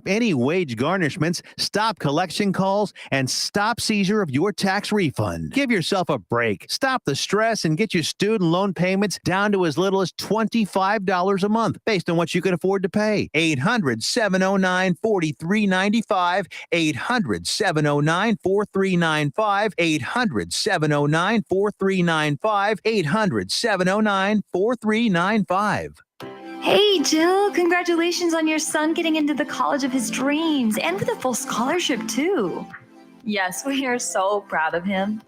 Any wage garnishments, stop collection calls, and stop seizure of your tax refund. Give yourself a break. Stop the stress and get your student loan payments down to as little as $25 a month based on what you can afford to pay. 800-709-4395. 800-709-4395. 800-709-4395. 800-709-4395. Hey, Jill, congratulations on your son getting into the college of his dreams and with a full scholarship, too. Yes, we are so proud of him.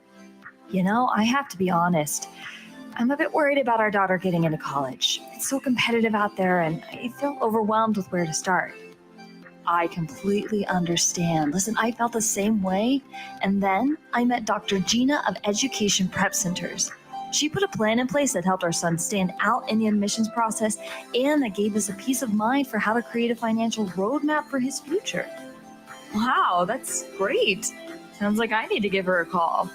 You know, I have to be honest. I'm a bit worried about our daughter getting into college. It's so competitive out there, and I feel overwhelmed with where to start. I completely understand. Listen, I felt the same way, and then I met Dr. Gina of Education Prep Centers. She put a plan in place that helped our son stand out in the admissions process and that gave us a peace of mind for how to create a financial roadmap for his future. Wow, that's great. Sounds like I need to give her a call.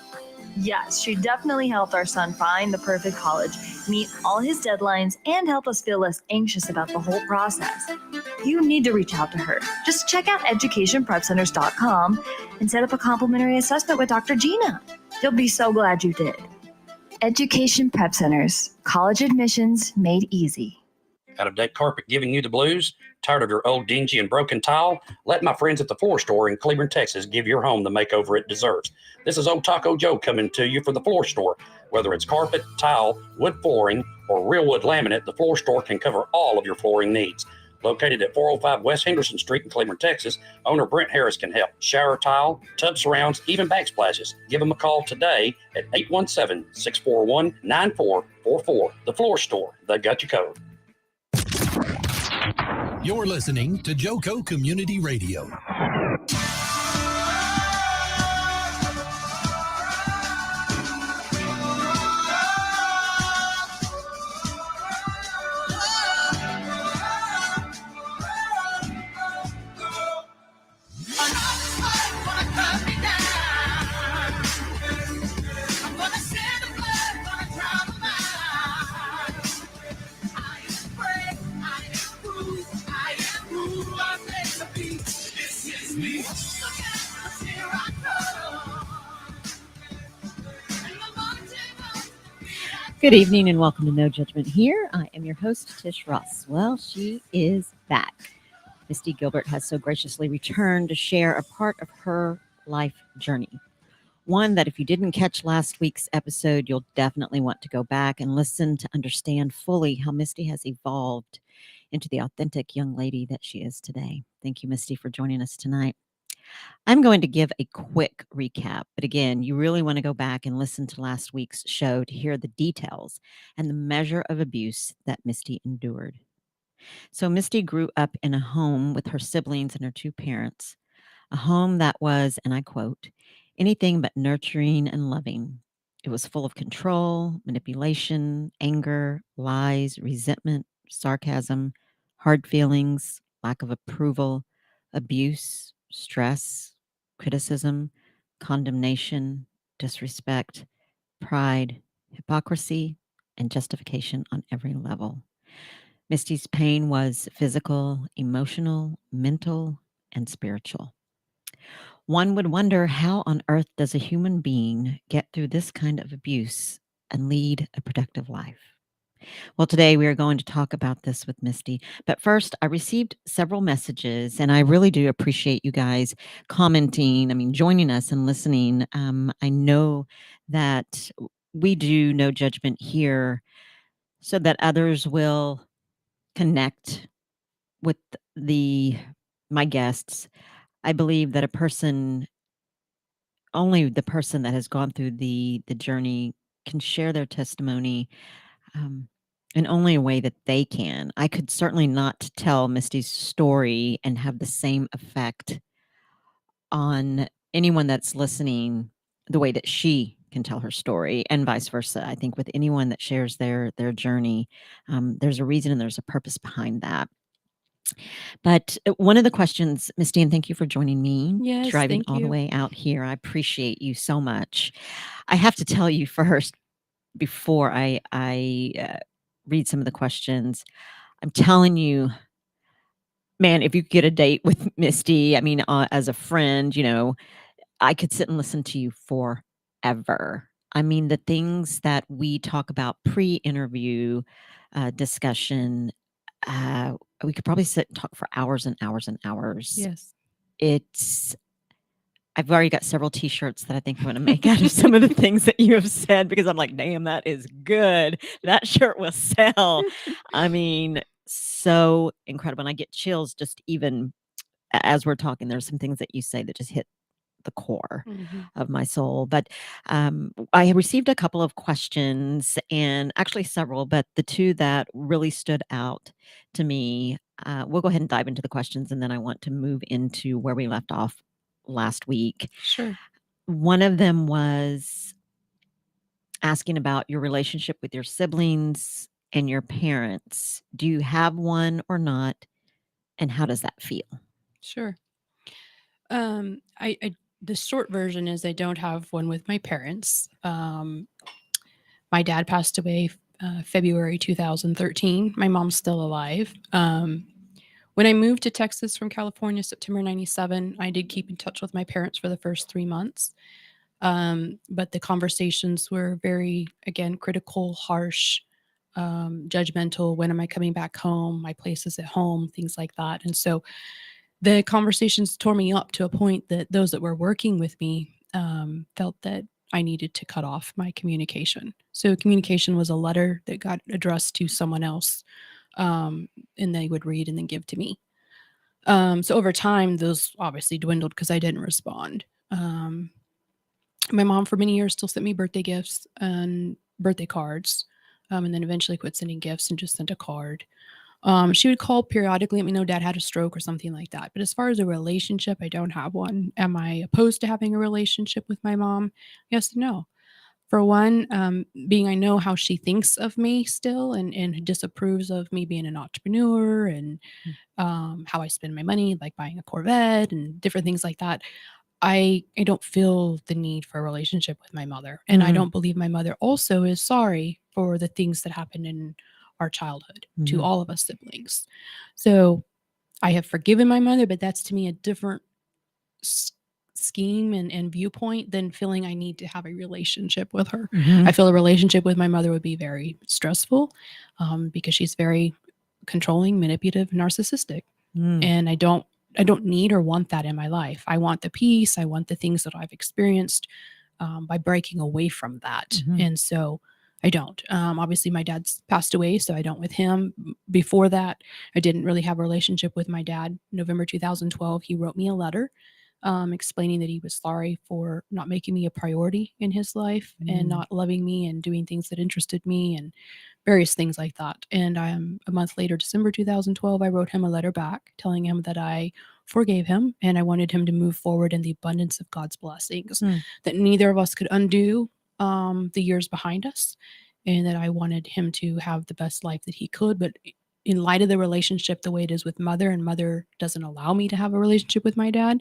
Yes, she definitely helped our son find the perfect college, meet all his deadlines, and help us feel less anxious about the whole process. You need to reach out to her. Just check out educationprepcenters.com and set up a complimentary assessment with Dr. Gina. You'll be so glad you did. Education Prep Centers, college admissions made easy. Out-of-date carpet giving you the blues? Tired of your old dingy and broken tile? Let my friends at the Floor Store in Cleveland, Texas give your home the makeover it deserves. This is Old Taco Joe coming to you for the Floor Store. Whether it's carpet, tile, wood flooring, or real wood laminate, the Floor Store can cover all of your flooring needs. Located at 405 West Henderson Street in Cleveland, Texas, owner Brent Harris can help. Shower tile, tub surrounds, even backsplashes. Give them a call today at 817-641-9444. The Floor Store, they've got you covered. You're listening to Joco Community Radio. Good evening and welcome to No Judgment here. I am your host, Tish Ross. Well, she is back. Misty Gilbert has so graciously returned to share a part of her life journey. One that if you didn't catch last week's episode, you'll definitely want to go back and listen to understand fully how Misty has evolved into the authentic young lady that she is today. Thank you, Misty, for joining us tonight. I'm going to give a quick recap, but again, you really want to go back and listen to last week's show to hear the details and the measure of abuse that Misty endured. So Misty grew up in a home with her siblings and her two parents, a home that was, and I quote, anything but nurturing and loving. It was full of control, manipulation, anger, lies, resentment, sarcasm, hard feelings, lack of approval, abuse, stress, criticism, condemnation, disrespect, pride, hypocrisy, and justification on every level. Misty's pain was physical, emotional, mental, and spiritual. One would wonder how on earth does a human being get through this kind of abuse and lead a productive life? Well, today we are going to talk about this with Misty. But first, I received several messages, and I really do appreciate you guys commenting, joining us and listening. I know that we do No Judgment here so that others will connect with my guests. I believe that only the person that has gone through the journey can share their testimony in only a way that they can. I could certainly not tell Misty's story and have the same effect on anyone that's listening the way that she can tell her story, and vice versa. I think with anyone that shares their journey, there's a reason and there's a purpose behind that. But one of the questions, Misty, and thank you for joining me, Yes, driving thank all the you. way out here. I appreciate you so much. I have to tell you first, before I read some of the questions, I'm telling you, man, if you could get a date with Misty, I mean, as a friend, I could sit and listen to you forever. I mean, the things that we talk about pre-interview discussion, uh, we could probably sit and talk for hours and hours and hours. Yes. I've already got several T-shirts that I think I'm going to make out of some of the things that you have said, because I'm like, damn, that is good. That shirt will sell. I mean, so incredible. And I get chills just even as we're talking. There's some things that you say that just hit the core of my soul. But I have received a couple of questions, and actually several, but the two that really stood out to me, we'll go ahead and dive into the questions, and then I want to move into where we left off last week. Sure. One of them was asking about your relationship with your siblings and your parents. Do you have one or not? And how does that feel? Sure. I the short version is I don't have one with my parents. My dad passed away February 2013. My mom's still alive. When I moved to Texas from California, September 97, I did keep in touch with my parents for the first 3 months. But the conversations were very, again, critical, harsh, judgmental. When am I coming back home? My place is at home, things like that. And so the conversations tore me up to a point that those that were working with me felt that I needed to cut off my communication. So communication was a letter that got addressed to someone else, and they would read and then give to me. So over time, those obviously dwindled because I didn't respond. My mom for many years still sent me birthday gifts and birthday cards, and then eventually quit sending gifts and just sent a card. She would call periodically, let me know dad had a stroke or something like that. But as far as a relationship, I don't have one. Am I opposed to having a relationship with my mom? Yes and no. For one, being I know how she thinks of me still and disapproves of me being an entrepreneur and how I spend my money, like buying a Corvette and different things like that. I don't feel the need for a relationship with my mother. And I don't believe my mother also is sorry for the things that happened in our childhood to all of us siblings. So I have forgiven my mother, but that's to me a different scheme and viewpoint than feeling I need to have a relationship with her. I feel a relationship with my mother would be very stressful because she's very controlling, manipulative, narcissistic. And I don't need or want that in my life. I want the peace. I want the things that I've experienced by breaking away from that. And so I don't. Obviously, my dad's passed away, so I don't with him. Before that, I didn't really have a relationship with my dad. November 2012, he wrote me a letter explaining that he was sorry for not making me a priority in his life and not loving me and doing things that interested me and various things like that. And a month later, December 2012, I wrote him a letter back telling him that I forgave him and I wanted him to move forward in the abundance of God's blessings, that neither of us could undo the years behind us, and that I wanted him to have the best life that he could. But in light of the relationship the way it is with mother, and mother doesn't allow me to have a relationship with my dad,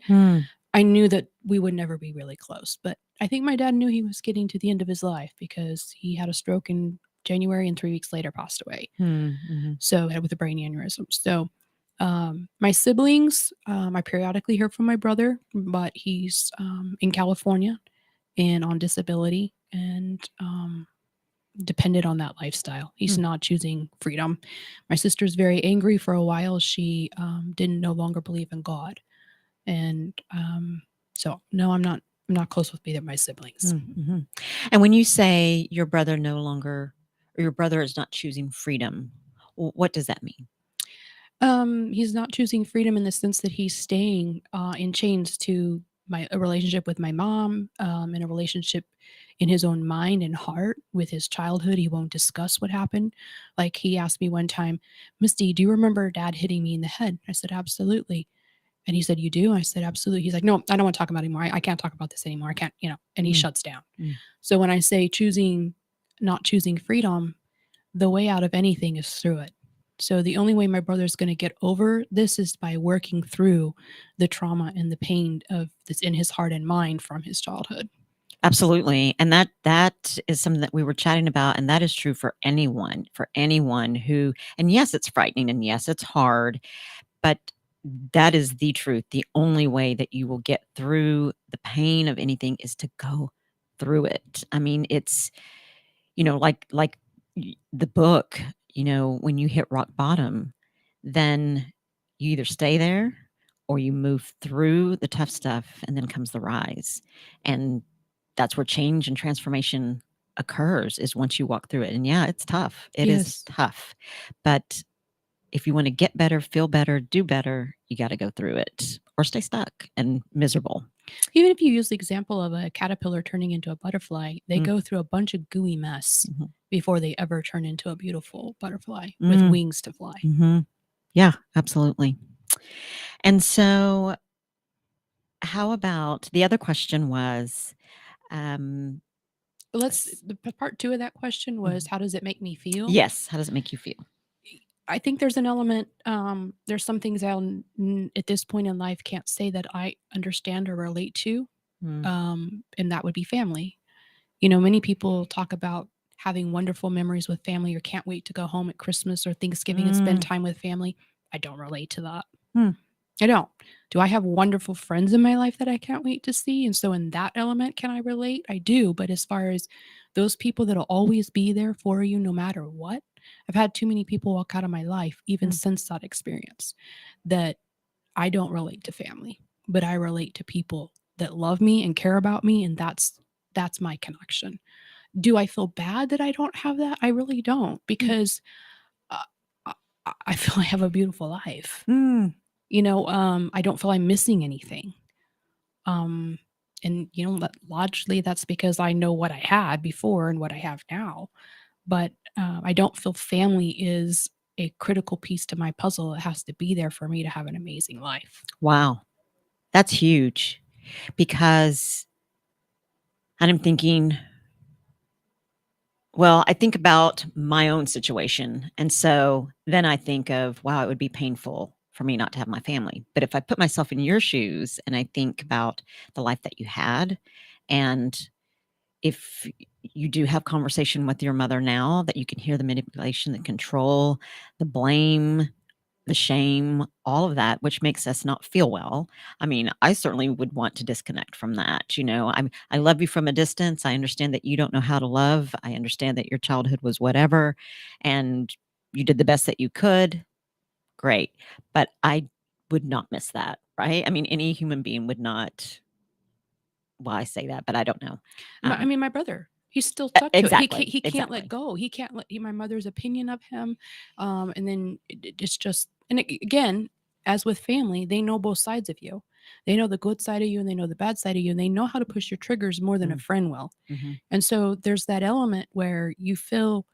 I knew that we would never be really close. But I think my dad knew he was getting to the end of his life because he had a stroke in January and 3 weeks later passed away. So with a brain aneurysm. So my siblings, I periodically hear from my brother, but he's in California and on disability and dependent on that lifestyle. He's not choosing freedom. My sister's very angry. For a while, she didn't no longer believe in God. And so no, I'm not close with either of my siblings. And when you say your brother no longer, or your brother is not choosing freedom, what does that mean? He's not choosing freedom in the sense that he's staying in chains to a relationship with my mom, and a relationship in his own mind and heart with his childhood. He won't discuss what happened. Like he asked me one time, Misty, do you remember dad hitting me in the head? I said, absolutely. And he said, you do? I said, absolutely. He's like, no, I don't want to talk about it anymore. I can't talk about this anymore. I can't, and he shuts down. So when I say not choosing freedom, the way out of anything is through it. So the only way my brother's going to get over this is by working through the trauma and the pain of this in his heart and mind from his childhood. Absolutely. And that is something that we were chatting about. And that is true for anyone who, and yes, it's frightening and yes, it's hard, but that is the truth. The only way that you will get through the pain of anything is to go through it. I mean, it's, like the book, when you hit rock bottom, then you either stay there or you move through the tough stuff, and then comes the rise. And that's where change and transformation occurs, is once you walk through it. And yeah, it's tough. It is Yes. tough. But if you want to get better, feel better, do better, you got to go through it or stay stuck and miserable. Even if you use the example of a caterpillar turning into a butterfly, they Mm. go through a bunch of gooey mess Mhm. before they ever turn into a beautiful butterfly with Mm. wings to fly. Mm-hmm. Yeah, absolutely. And so, how about the other question was, Part 2 of that question was, how does it make me feel? yes, how does it make you feel? I think there's an element, there's some things at this point in life can't say that I understand or relate to, and that would be family. Many people talk about having wonderful memories with family or can't wait to go home at Christmas or Thanksgiving and spend time with family. I don't relate to that. Hmm. I don't. Do I have wonderful friends in my life that I can't wait to see? And so in that element, can I relate? I do. But as far as those people that'll always be there for you no matter what, I've had too many people walk out of my life, even since that experience, that I don't relate to family, but I relate to people that love me and care about me. And that's my connection. Do I feel bad that I don't have that? I really don't, because uh, I feel I have a beautiful life. I don't feel I'm missing anything. And logically, that's because I know what I had before and what I have now. But I don't feel family is a critical piece to my puzzle. It has to be there for me to have an amazing life. Wow, that's huge, because I'm thinking, well, I think about my own situation. And so then I think of, wow, it would be painful for me not to have my family. But if I put myself in your shoes and I think about the life that you had, and if you do have conversation with your mother now, that you can hear the manipulation, the control, the blame, the shame, all of that, which makes us not feel well. I mean, I certainly would want to disconnect from that. I love you from a distance. I understand that you don't know how to love. I understand that your childhood was whatever, and you did the best that you could. Great. But I would not miss that, right? I mean, any human being would not. Well, I say that, but I don't know. I mean, my brother, he's still stuck to it. Exactly. He can't Exactly. let go. He can't let my mother's opinion of him. And then it's just, and again, as with family, they know both sides of you. They know the good side of you and they know the bad side of you, and they know how to push your triggers more than a friend will. Mhm. And so there's that element where you feel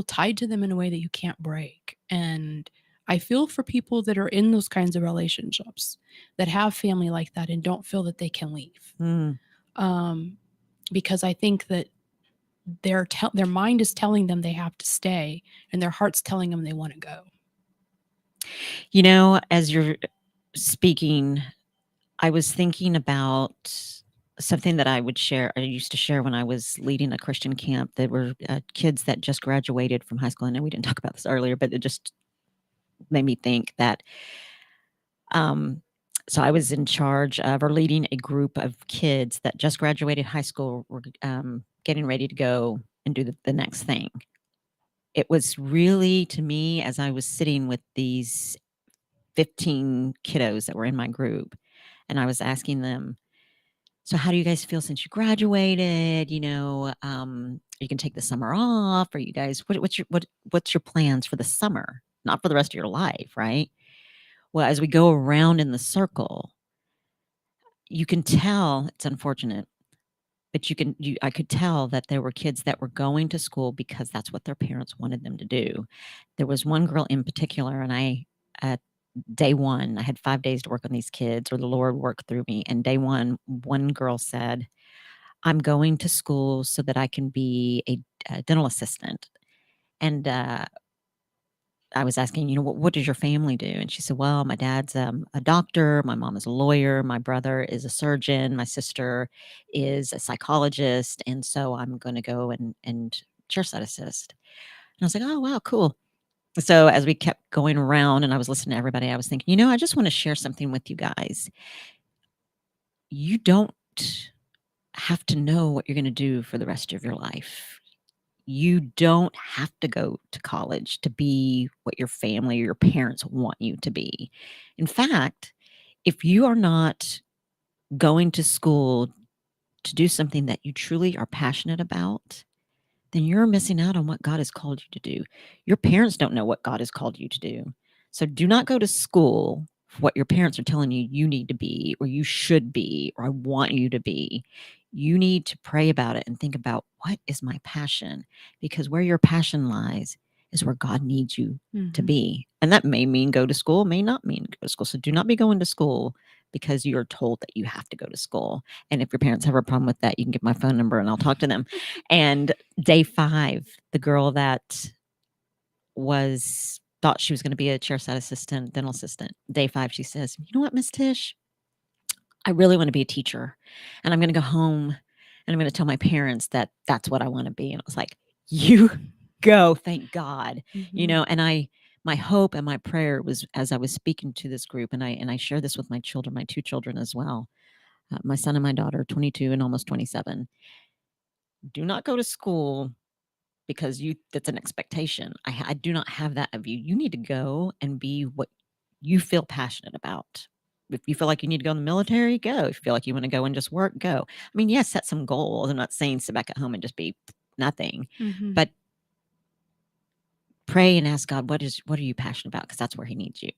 tied to them in a way that you can't break. And I feel for people that are in those kinds of relationships that have family like that and don't feel that they can leave. Mm. Because I think that their mind is telling them they have to stay, and their heart's telling them they want to go. As you're speaking, I was thinking about something that I used to share when I was leading a Christian camp. There were kids that just graduated from high school. I know we didn't talk about this earlier, but it just made me think that. So I was in charge of, or leading a group of kids that just graduated high school, were getting ready to go and do the next thing. It was really, to me, as I was sitting with these 15 kiddos that were in my group, and I was asking them, so how do you guys feel since you graduated? You can take the summer off, or you guys, what's your plans for the summer? Not for the rest of your life, right? Well, as we go around in the circle, you can tell, it's unfortunate, but I could tell that there were kids that were going to school because that's what their parents wanted them to do. There was one girl in particular, and day one, I had 5 days to work on these kids, or the Lord worked through me. And day one girl said, I'm going to school so that I can be a dental assistant. And I was asking, what does your family do? And she said, well, my dad's a doctor. My mom is a lawyer. My brother is a surgeon. My sister is a psychologist. And so I'm going to go and chairside assist. And I was like, oh, wow, cool. So as we kept going around and I was listening to everybody, I was thinking, I just want to share something with you guys. You don't have to know what you're going to do for the rest of your life. You don't have to go to college to be what your family or your parents want you to be. In fact, if you are not going to school to do something that you truly are passionate about, then you're missing out on what God has called you to do. Your parents don't know what God has called you to do. So do not go to school for what your parents are telling you you need to be, or you should be, or I want you to be. You need to pray about it and think about, what is my passion? Because where your passion lies is where God needs you to be. And that may mean go to school, may not mean go to school. So do not be going to school because you're told that you have to go to school. And if your parents have a problem with that, you can give my phone number and I'll talk to them. And day 5, the girl that thought she was going to be a chairside assistant, dental assistant. Day 5, she says, "You know what, Miss Tish? I really want to be a teacher, and I'm going to go home and I'm going to tell my parents that that's what I want to be." And I was like, "You go, thank God." And my hope and my prayer was, as I was speaking to this group, and I share this with my children, my 2 children as well, my son and my daughter, 22 and almost 27. Do not go to school because that's an expectation. I do not have that of you. You need to go and be what you feel passionate about. If you feel like you need to go in the military, go. If you feel like you want to go and just work, go. I mean, yes, set some goals. I'm not saying sit back at home and just be nothing, but pray and ask God, what are you passionate about? Because that's where He needs you.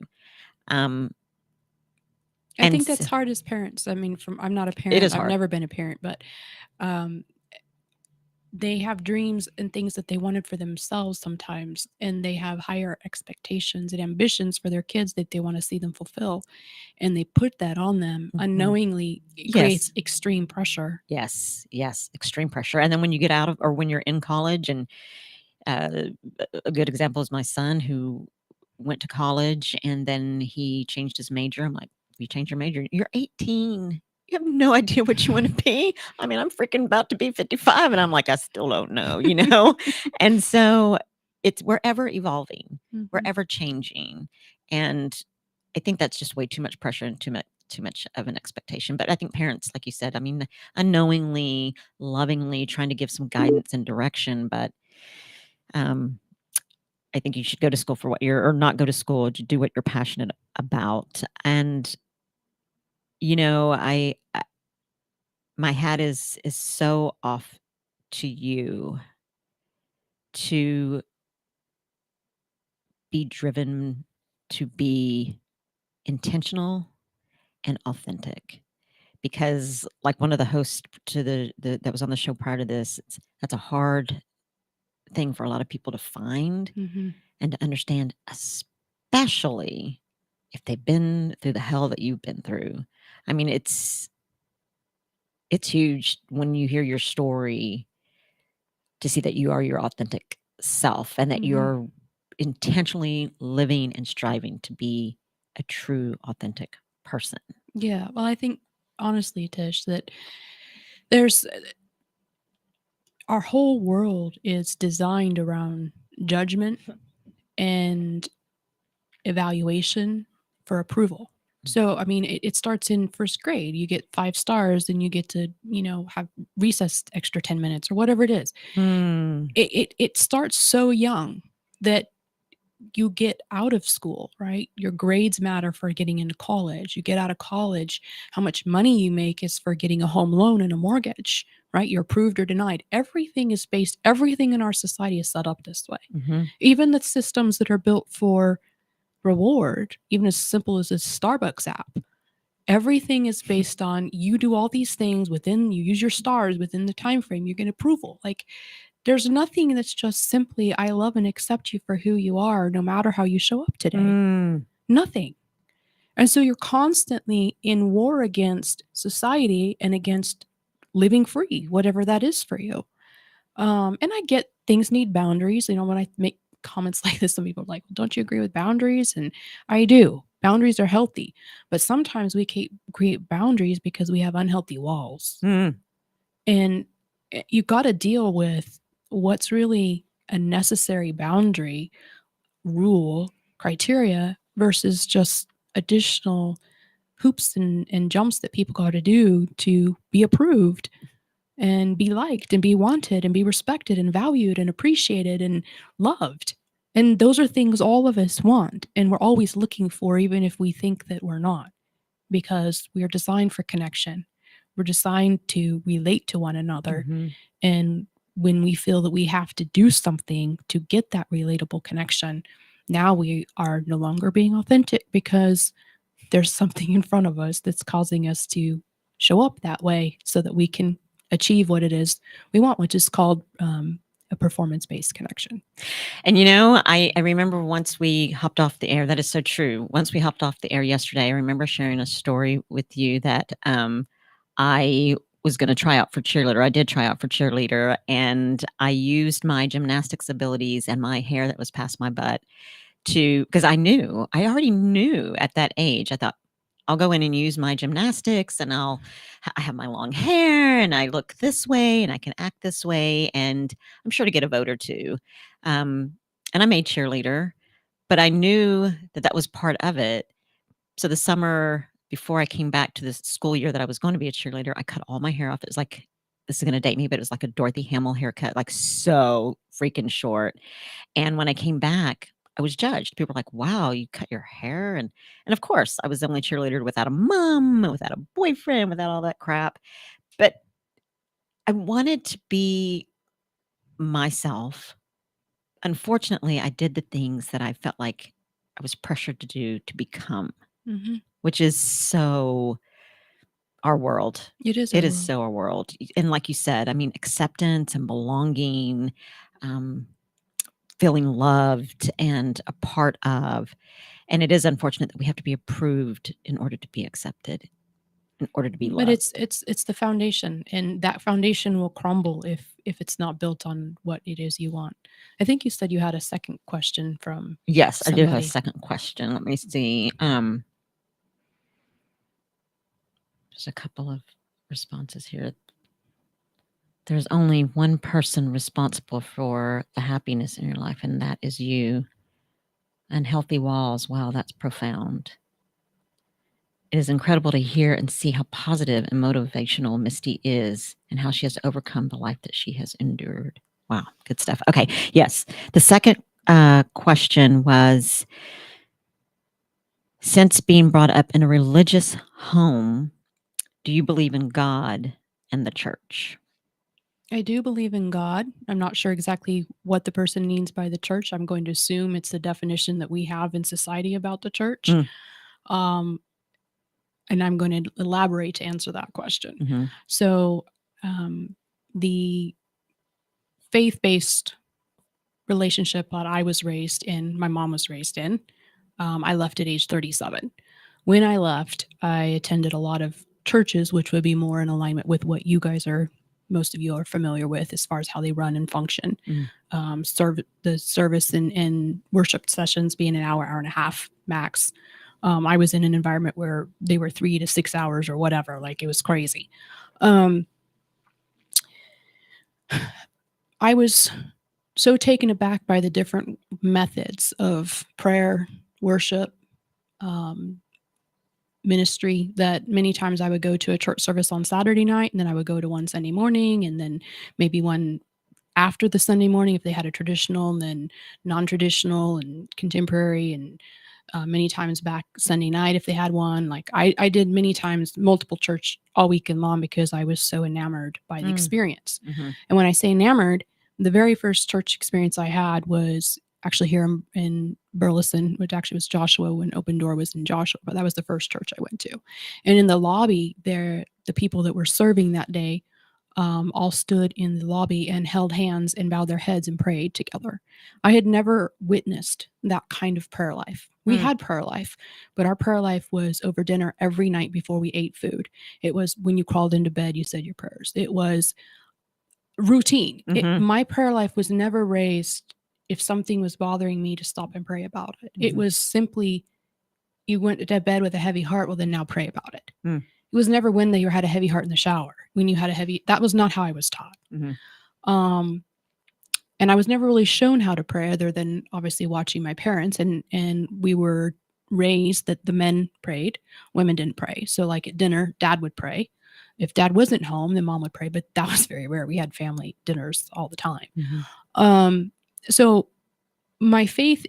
I think that's hard as parents. I mean, I'm not a parent. It is hard. I've never been a parent, but they have dreams and things that they wanted for themselves sometimes, and they have higher expectations and ambitions for their kids that they want to see them fulfill, and they put that on them unknowingly. It creates extreme pressure. Yes, extreme pressure. And then when you get out of, or when you're in college, and a good example is my son, who went to college and then he changed his major. I'm like, you changed your major? You're 18. You have no idea what you want to be. I mean, I'm freaking about to be 55 and I'm like, I still don't know, And so we're ever evolving, we're ever changing. And I think that's just way too much pressure and too much of an expectation. But I think parents, like you said, I mean, unknowingly, lovingly trying to give some guidance and direction. But I think you should go to school for or not go to school, to do what you're passionate about. And my hat is so off to you to be driven, to be intentional and authentic. Because, like one of the hosts that was on the show prior to this, that's a hard thing for a lot of people to find and to understand, especially if they've been through the hell that you've been through. I mean, it's huge when you hear your story to see that you are your authentic self and that you're intentionally living and striving to be a true, authentic person. Yeah. Well, I think honestly, Tish, that there's our whole world is designed around judgment and evaluation for approval. So, I mean, it starts in first grade. You get 5 stars and you get to, have recess extra 10 minutes or whatever it is. It starts so young that you get out of school, right? Your grades matter for getting into college. You get out of college, how much money you make is for getting a home loan and a mortgage, right? You're approved or denied. Everything in our society is set up this way. Even the systems that are built for reward, even as simple as a Starbucks app, everything is based on you do all these things you use your stars within the time frame, you get approval. Like, there's nothing that's just simply, I love and accept you for who you are, no matter how you show up today. Nothing. And so you're constantly in war against society and against living free, whatever that is for you. And I get things need boundaries. When I make comments like this, some people are like, well, don't you agree with boundaries? And I do. Boundaries are healthy. But sometimes we create boundaries because we have unhealthy walls. And you got to deal with what's really a necessary boundary rule criteria versus just additional hoops and jumps that people got to do to be approved and be liked and be wanted and be respected and valued and appreciated and loved. And those are things all of us want and we're always looking for, even if we think that we're not, because we are designed for connection. We're designed to relate to one another. And when we feel that we have to do something to get that relatable connection, now we are no longer being authentic because there's something in front of us that's causing us to show up that way so that we can achieve what it is we want, which is called a performance-based connection. And I remember once we hopped off the air, that is so true. Once we hopped off the air yesterday, I remember sharing a story with you that I was going to try out for cheerleader. I did try out for cheerleader, and I used my gymnastics abilities and my hair that was past my butt because I already knew at that age. I thought, I'll go in and use my gymnastics, and I have my long hair, and I look this way, and I can act this way, and I'm sure to get a vote or two. And I made cheerleader, but I knew that was part of it. So the summer before I came back to the school year that I was going to be a cheerleader, I cut all my hair off. It was like, this is going to date me, but it was like a Dorothy Hamill haircut, like so freaking short. And when I came back, I was judged. People were like, wow, you cut your hair. And of course, I was the only cheerleader without a mom, without a boyfriend, without all that crap. But I wanted to be myself. Unfortunately, I did the things that I felt like I was pressured to do to become, which is so our world. It is. It is so our world. And like you said, I mean, acceptance and belonging, feeling loved and a part of. And it is unfortunate that we have to be approved in order to be accepted, in order to be loved. But it's the foundation, and that foundation will crumble if it's not built on what it is you want. I think you said you had a second question from Yes, somebody. I do have a second question. Let me see. There's a couple of responses here. There's only one person responsible for the happiness in your life, and that is you. And healthy walls. Wow, that's profound. It is incredible to hear and see how positive and motivational Misty is and how she has overcome the life that she has endured. Wow, good stuff. Okay, yes. The second question was, since being brought up in a religious home, do you believe in God and the church? I do believe in God. I'm not sure exactly what the person means by the church. I'm going to assume it's the definition that we have in society about the church. And I'm going to elaborate to answer that question. So the faith-based relationship that I was raised in, my mom was raised in, I left at age 37. When I left, I attended a lot of churches, which would be more in alignment with what you guys most of you are familiar with as far as how they run and function. The service and worship sessions being an hour and a half max. I was in an environment where they were 3 to 6 hours or whatever. Like, it was crazy. I was so taken aback by the different methods of prayer, worship, ministry, that many times I would go to a church service on Saturday night, and then I would go to one Sunday morning, and then maybe one after the Sunday morning if they had a traditional, and then non-traditional and contemporary, and many times back Sunday night if they had one. Like, I did many times multiple church all weekend long because I was so enamored by the experience. And when I say enamored, the very first church experience I had was actually here in Burleson, which actually was Joshua, when Open Door was in Joshua, but that was the first church I went to. And in the lobby there, the people that were serving that day all stood in the lobby and held hands and bowed their heads and prayed together. I had never witnessed that kind of prayer life. We had prayer life, but our prayer life was over dinner every night before we ate food. It was when you crawled into bed, you said your prayers. It was routine. My prayer life was never raised if something was bothering me to stop and pray about it. It was simply, you went to bed with a heavy heart, well, then now pray about it. It was never when you had a heavy heart in the shower, when you had that was not how I was taught. And I was never really shown how to pray other than obviously watching my parents. And we were raised that the men prayed, women didn't pray. So like at dinner, dad would pray. If dad wasn't home, then mom would pray, but that was very rare. We had family dinners all the time. So my faith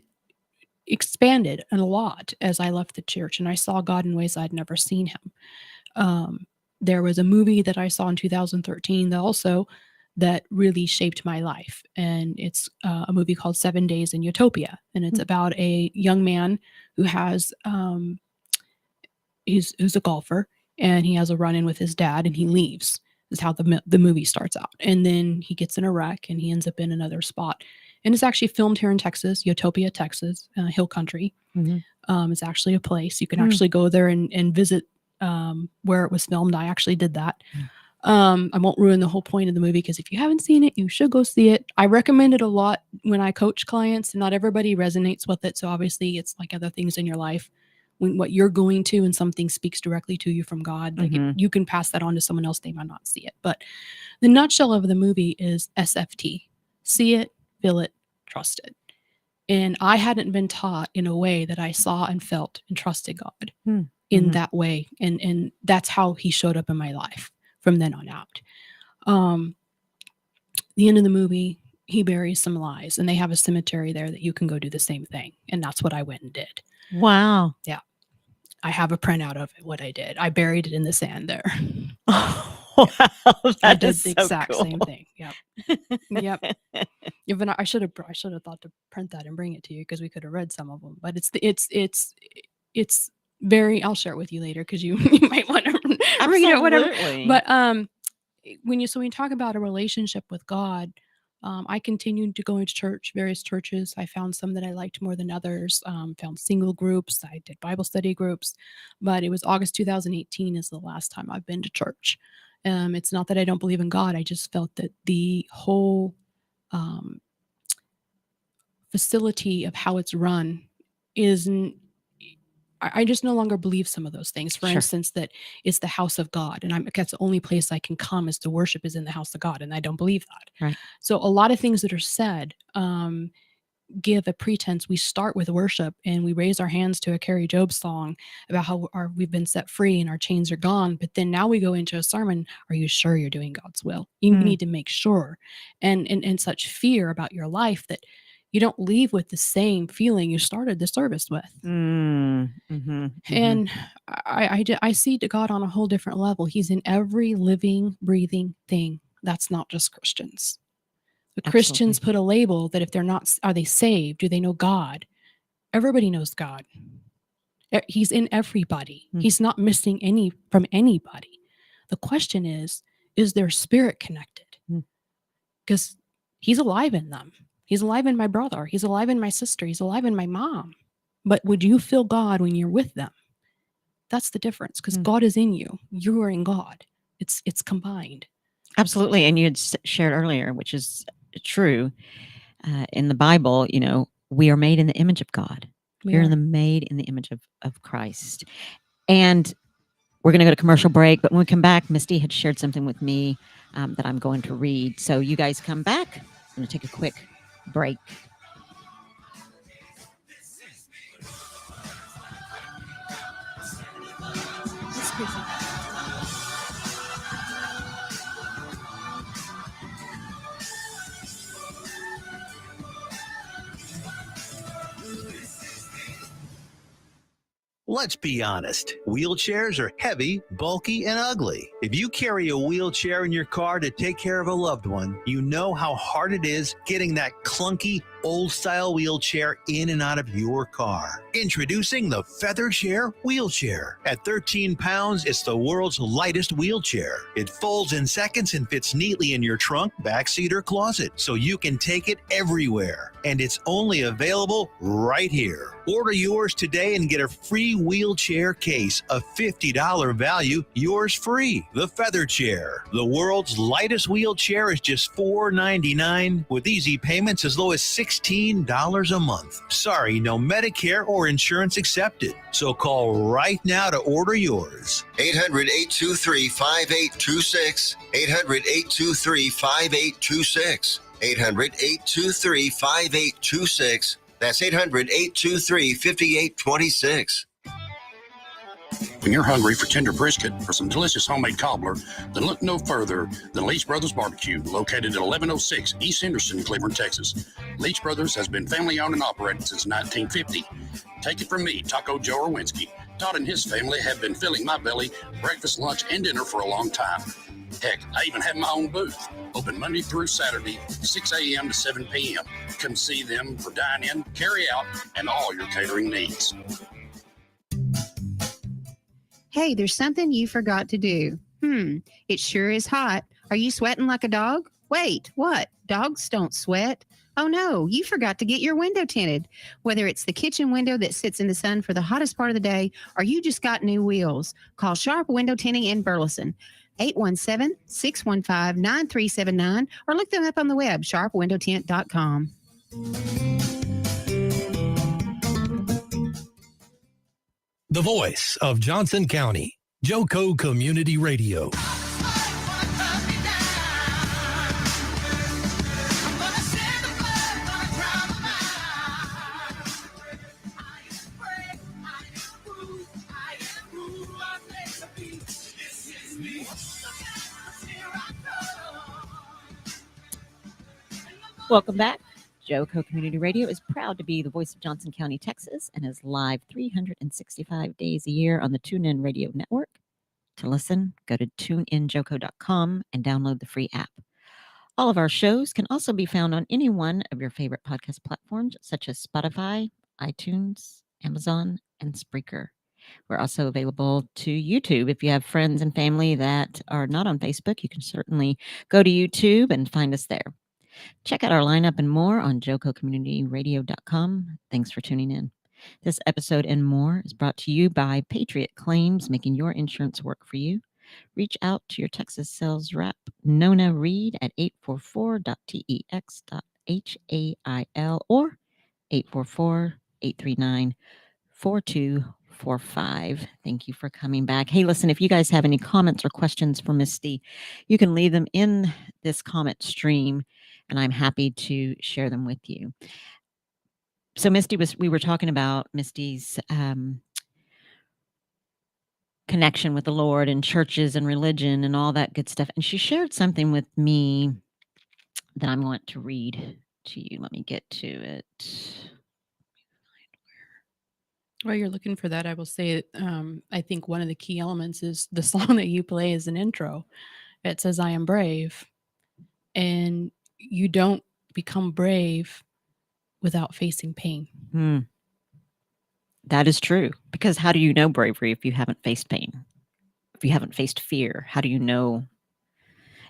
expanded a lot as I left the church, and I saw God in ways I'd never seen him. There was a movie that I saw in 2013 that really shaped my life, and it's a movie called 7 Days in Utopia, and it's about a young man who has who's a golfer, and he has a run-in with his dad, and he leaves. Is how the movie starts out, and then he gets in a wreck, and he ends up in another spot. And it's actually filmed here in Texas, Utopia, Texas, Hill Country. It's actually a place you can actually go there and visit where it was filmed. I actually did that. I won't ruin the whole point of the movie, because if you haven't seen it, you should go see it. I recommend it a lot when I coach clients, and not everybody resonates with it. So obviously it's like other things in your life. When what you're going to and something speaks directly to you from God, like you can pass that on to someone else, they might not see it. But the nutshell of the movie is SFT. See it, feel it, trust it. And I hadn't been taught in a way that I saw and felt and trusted God in that way. And that's how he showed up in my life from then on out. The end of the movie, he buries some lies, and they have a cemetery there that you can go do the same thing. And that's what I went and did. Wow. Yeah. I have a printout of it, what I did. I buried it in the sand there. Wow, I did the exact same thing. Yep. Even I should have thought to print that and bring it to you, because we could have read some of them. But it's very. I'll share it with you later, because you might want to read it, whatever. But when you talk about a relationship with God, I continued to go into church, various churches. I found some that I liked more than others. Found single groups. I did Bible study groups. But it was August 2018 is the last time I've been to church. It's not that I don't believe in God. I just felt that the whole facility of how it's run isn't. I just no longer believe some of those things. For instance, that it's the house of God, and that's the only place I can come is to worship is in the house of God, and I don't believe that. Right. So a lot of things that are said give a pretense. We start with worship, and we raise our hands to a Carrie Job song about how we've been set free and our chains are gone. But then now we go into a sermon. Are you sure you're doing God's will? You need to make sure, and such fear about your life that you don't leave with the same feeling you started the service with. And I see to God on a whole different level. He's in every living, breathing thing. That's not just Christians. The Christians put a label that if they're not, are they saved? Do they know God? Everybody knows God. He's in everybody. He's not missing any from anybody. The question is their spirit connected? Because he's alive in them. He's alive in my brother. He's alive in my sister. He's alive in my mom. But would you feel God when you're with them? That's the difference, because God is in you. You are in God. It's combined. Absolutely. And you had shared earlier, which is true. In the Bible, we are made in the image of God. We're made in the image of Christ. And we're going to go to commercial break. But when we come back, Misty had shared something with me that I'm going to read. So you guys come back. I'm going to take a quick break. Let's be honest. Wheelchairs are heavy, bulky, and ugly. If you carry a wheelchair in your car to take care of a loved one, you know how hard it is getting that clunky, old-style wheelchair in and out of your car. Introducing the Feather Chair Wheelchair. At 13 pounds, it's the world's lightest wheelchair. It folds in seconds and fits neatly in your trunk, backseat, or closet, so you can take it everywhere. And it's only available right here. Order yours today and get a free wheelchair case, a $50 value, yours free. The Feather Chair. The world's lightest wheelchair is just $4.99 with easy payments as low as $16 a month. Sorry, no Medicare or insurance accepted. So call right now to order yours. 800-823-5826. 800-823-5826. 800-823-5826. That's 800-823-5826. When you're hungry for tender brisket or some delicious homemade cobbler, then look no further than Leach Brothers Barbecue, located at 1106 East Henderson, Cleburne, Texas. Leach Brothers has been family-owned and operated since 1950. Take it from me, Taco Joe Orwinski. Todd and his family have been filling my belly breakfast, lunch, and dinner for a long time. Heck, I even have my own booth, open Monday through Saturday, 6 a.m. to 7 p.m. Come see them for dine-in, carry-out, and all your catering needs. Hey, there's something you forgot to do. It sure is hot. Are you sweating like a dog? Wait, what? Dogs don't sweat. Oh no, you forgot to get your window tinted. Whether it's the kitchen window that sits in the sun for the hottest part of the day, or you just got new wheels, call Sharp Window Tinting in Burleson. 817-615-9379, or look them up on the web, sharpwindowtint.com. The voice of Johnson County, Joco Community Radio. Welcome back. Joco Community Radio is proud to be the voice of Johnson County, Texas, and is live 365 days a year on the TuneIn Radio Network. To listen, go to tuneinjoco.com and download the free app. All of our shows can also be found on any one of your favorite podcast platforms, such as Spotify, iTunes, Amazon, and Spreaker. We're also available to YouTube. If you have friends and family that are not on Facebook, you can certainly go to YouTube and find us there. Check out our lineup and more on jococommunityradio.com. Thanks for tuning in. This episode and more is brought to you by Patriot Claims, making your insurance work for you. Reach out to your Texas sales rep, Nona Reed, at 844.tex.hail or 844-839-4245. Thank you for coming back. Hey, listen, if you guys have any comments or questions for Misty, you can leave them in this comment stream, and I'm happy to share them with you. So we were talking about Misty's connection with the Lord and churches and religion and all that good stuff. And she shared something with me that I want to read to you. Let me get to it. While you're looking for that, I will say, I think one of the key elements is the song that you play as an intro. It says, I am brave. And you don't become brave without facing pain. That is true. Because how do you know bravery if you haven't faced pain? If you haven't faced fear, how do you know?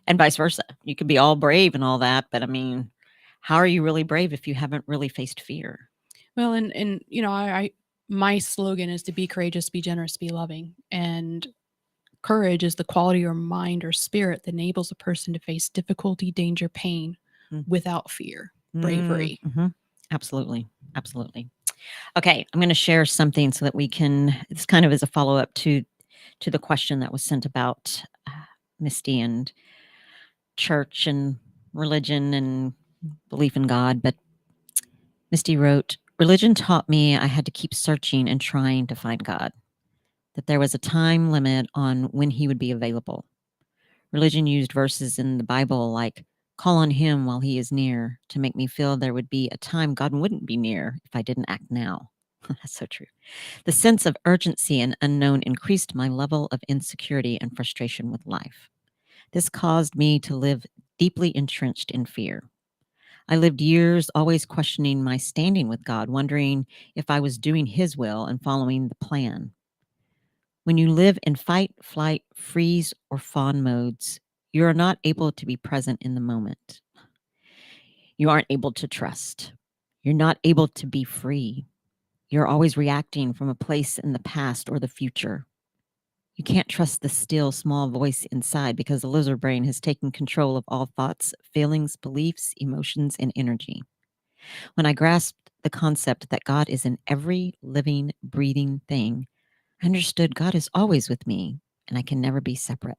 And vice versa. You could be all brave and all that, but I mean, how are you really brave if you haven't really faced fear? Well, and you know, my slogan is to be courageous, be generous, be loving. And courage is the quality or mind or spirit that enables a person to face difficulty, danger, pain without fear, bravery. Absolutely. Absolutely. Okay, I'm going to share something so that we can, this kind of is a follow-up to the question that was sent about Misty and church and religion and belief in God. But Misty wrote, religion taught me I had to keep searching and trying to find God, that there was a time limit on when he would be available. Religion used verses in the Bible like, call on him while he is near, to make me feel there would be a time God wouldn't be near if I didn't act now. That's so true. The sense of urgency and unknown increased my level of insecurity and frustration with life. This caused me to live deeply entrenched in fear. I lived years always questioning my standing with God, wondering if I was doing his will and following the plan. When you live in fight, flight, freeze, or fawn modes, you are not able to be present in the moment. You aren't able to trust. You're not able to be free. You're always reacting from a place in the past or the future. You can't trust the still, small voice inside because the lizard brain has taken control of all thoughts, feelings, beliefs, emotions, and energy. When I grasped the concept that God is in every living, breathing thing, I understood God is always with me and I can never be separate.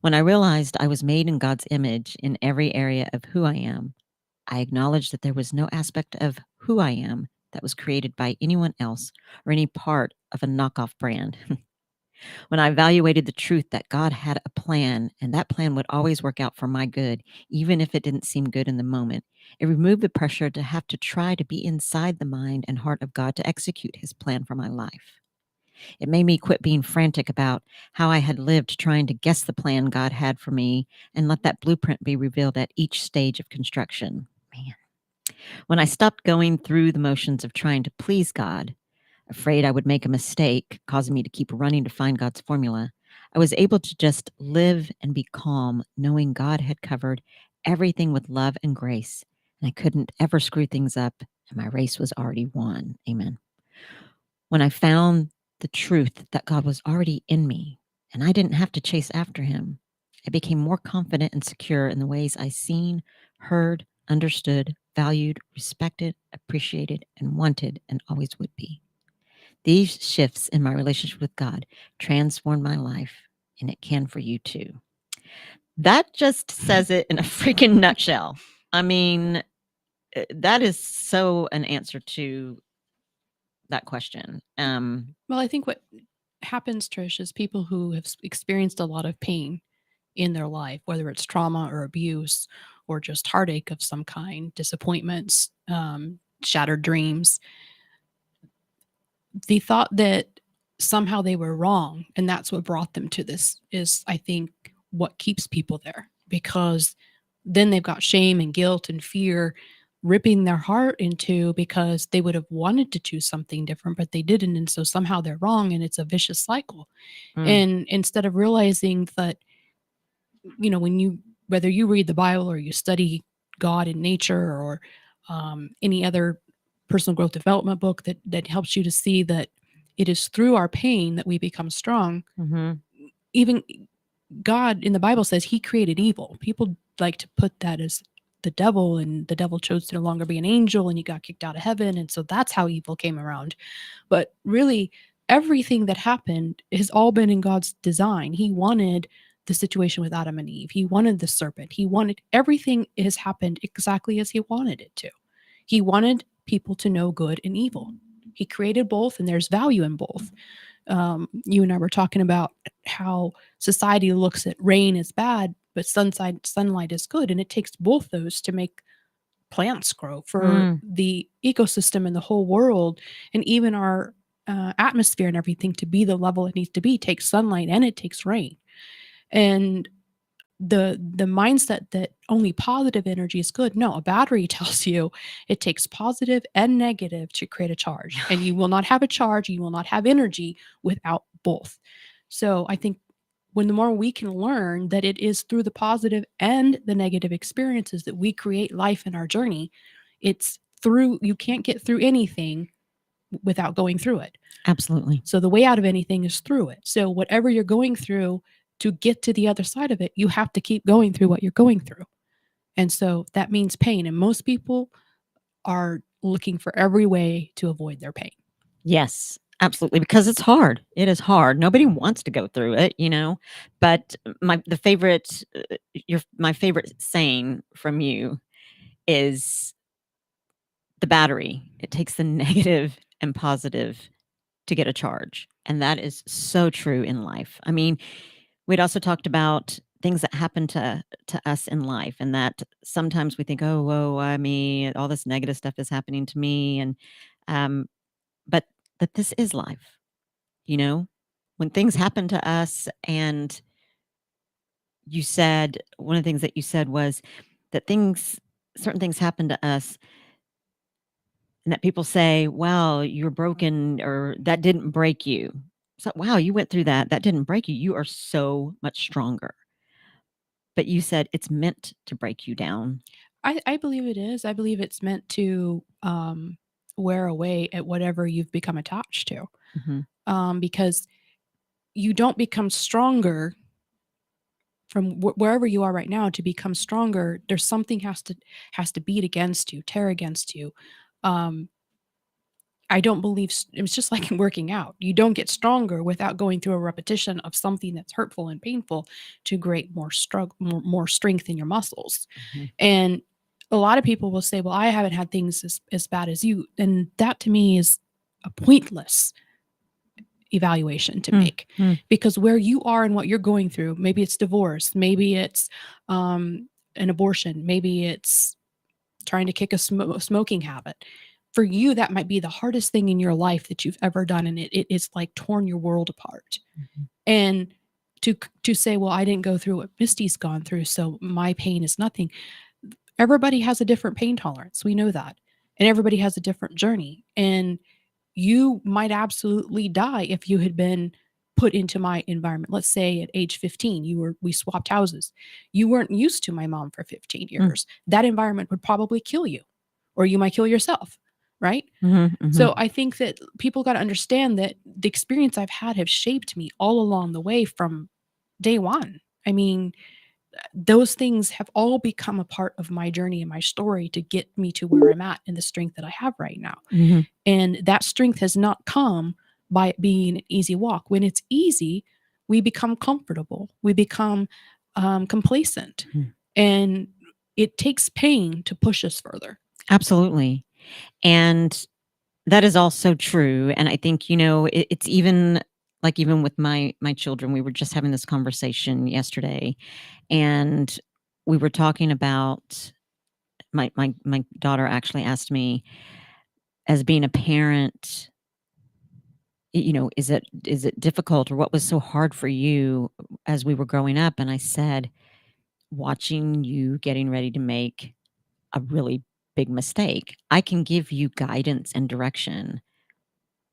When I realized I was made in God's image in every area of who I am, I acknowledged that there was no aspect of who I am that was created by anyone else or any part of a knockoff brand. When I evaluated the truth that God had a plan and that plan would always work out for my good, even if it didn't seem good in the moment, it removed the pressure to have to try to be inside the mind and heart of God to execute his plan for my life. It made me quit being frantic about how I had lived trying to guess the plan God had for me and let that blueprint be revealed at each stage of construction. Man. When I stopped going through the motions of trying to please God, afraid I would make a mistake, causing me to keep running to find God's formula, I was able to just live and be calm, knowing God had covered everything with love and grace, and I couldn't ever screw things up, and my race was already won. Amen. When I found the truth that God was already in me, and I didn't have to chase after him, I became more confident and secure in the ways I seen, heard, understood, valued, respected, appreciated, and wanted, and always would be. These shifts in my relationship with God transformed my life, and it can for you too. That just says it in a freaking nutshell. I mean, that is so an answer to that question. Well, I think what happens, Trish, is people who have experienced a lot of pain in their life, whether it's trauma or abuse or just heartache of some kind, disappointments, shattered dreams, the thought that somehow they were wrong and that's what brought them to this is, I think, what keeps people there, because then they've got shame and guilt and fear ripping their heart into, because they would have wanted to choose something different but they didn't, and so somehow they're wrong, and it's a vicious cycle. And instead of realizing that, when you, whether you read the Bible or you study God and nature or any other personal growth development book that helps you to see that it is through our pain that we become strong. Even God in the Bible says he created evil. People like to put that as the devil, and the devil chose to no longer be an angel and he got kicked out of heaven, and so that's how evil came around. But really, everything that happened has all been in God's design. He wanted the situation with Adam and Eve. He wanted the serpent. He wanted everything has happened exactly as he wanted it to. He wanted people to know good and evil. He created both, and there's value in both. You and I were talking about how society looks at rain as bad, but sunlight is good, and it takes both those to make plants grow, for the ecosystem and the whole world, and even our atmosphere and everything to be the level it needs to be. It takes sunlight and it takes rain. And the mindset that only positive energy is good. No, a battery tells you it takes positive and negative to create a charge, and you will not have a charge, you will not have energy without both. So I think when the more we can learn that it is through the positive and the negative experiences that we create life in our journey, it's through, you can't get through anything without going through it. Absolutely. So the way out of anything is through it. So whatever you're going through, to get to the other side of it, you have to keep going through what you're going through. And so that means pain. And most people are looking for every way to avoid their pain. Yes, absolutely, because it's hard. It is hard. Nobody wants to go through it, But my favorite saying from you is the battery. It takes the negative and positive to get a charge, and that is so true in life. I mean, we'd also talked about things that happen to us in life, and that sometimes we think, "Oh, whoa, I mean, all this negative stuff is happening to me," and but that this is life. When things happen to us, and you said one of the things that you said was that certain things happen to us, and that people say, "Well, you're broken," or "That didn't break you." So, wow, you went through that. That didn't break you. You are so much stronger. But you said it's meant to break you down. I believe it is. I believe it's meant to wear away at whatever you've become attached to. Because you don't become stronger from wherever you are right now. To become stronger, there's something has to beat against you, tear against you. I don't believe it's just like in working out. You don't get stronger without going through a repetition of something that's hurtful and painful to create more strength in your muscles. Mhm. And a lot of people will say, well, I haven't had things as bad as you. And that to me is a pointless evaluation to make, because where you are and what you're going through, maybe it's divorce, maybe it's an abortion, maybe it's trying to kick a smoking habit. For you, that might be the hardest thing in your life that you've ever done, and it is like torn your world apart. And to say, well, I didn't go through what Misty's gone through, so my pain is nothing. Everybody has a different pain tolerance. We know that. And everybody has a different journey. And you might absolutely die if you had been put into my environment. Let's say at age 15, we swapped houses. You weren't used to my mom for 15 years. That environment would probably kill you, or you might kill yourself, right? So I think that people got to understand that the experience I've had have shaped me all along the way from day one. I mean, those things have all become a part of my journey and my story to get me to where I'm at and the strength that I have right now. And that strength has not come by it being an easy walk. When it's easy, we become comfortable. We become complacent. And it takes pain to push us further. Absolutely. And that is also true. And I think, it's even like, even with my children, we were just having this conversation yesterday, and we were talking about my daughter actually asked me, as being a parent, is it difficult, or what was so hard for you as we were growing up? And I said, watching you getting ready to make a really big mistake. I can give you guidance and direction,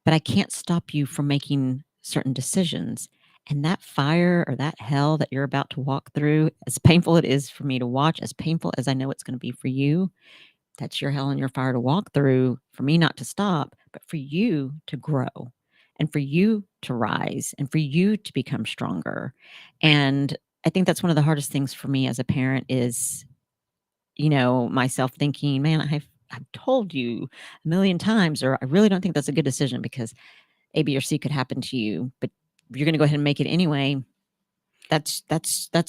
but I can't stop you from making certain decisions. And that fire or that hell that you're about to walk through, as painful it is for me to watch, as painful as I know it's going to be for you, that's your hell and your fire to walk through, for me not to stop, but for you to grow and for you to rise and for you to become stronger. And I think that's one of the hardest things for me as a parent is, myself thinking, man, I've told you a million times, or I really don't think that's a good decision because A, B, or C could happen to you, but you're going to go ahead and make it anyway. That's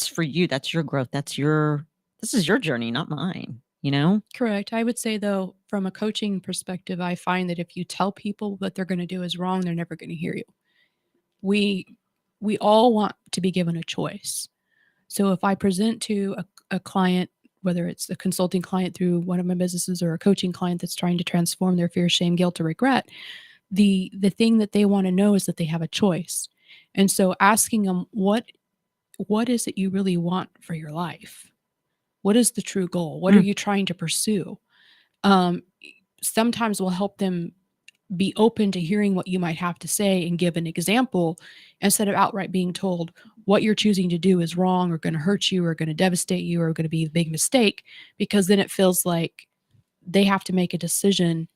for you. That's your growth. This is your journey, not mine, Correct. I would say, though, from a coaching perspective, I find that if you tell people what they're going to do is wrong, they're never going to hear you. We all want to be given a choice. So if I present to a client, whether it's a consulting client through one of my businesses or a coaching client that's trying to transform their fear, shame, guilt, or regret, the thing that they want to know is that they have a choice. And so asking them, what is it you really want for your life? What is the true goal? What are you trying to pursue? Sometimes will help them be open to hearing what you might have to say and give an example, instead of outright being told what you're choosing to do is wrong or going to hurt you or going to devastate you or going to be a big mistake, because then it feels like they have to make a decision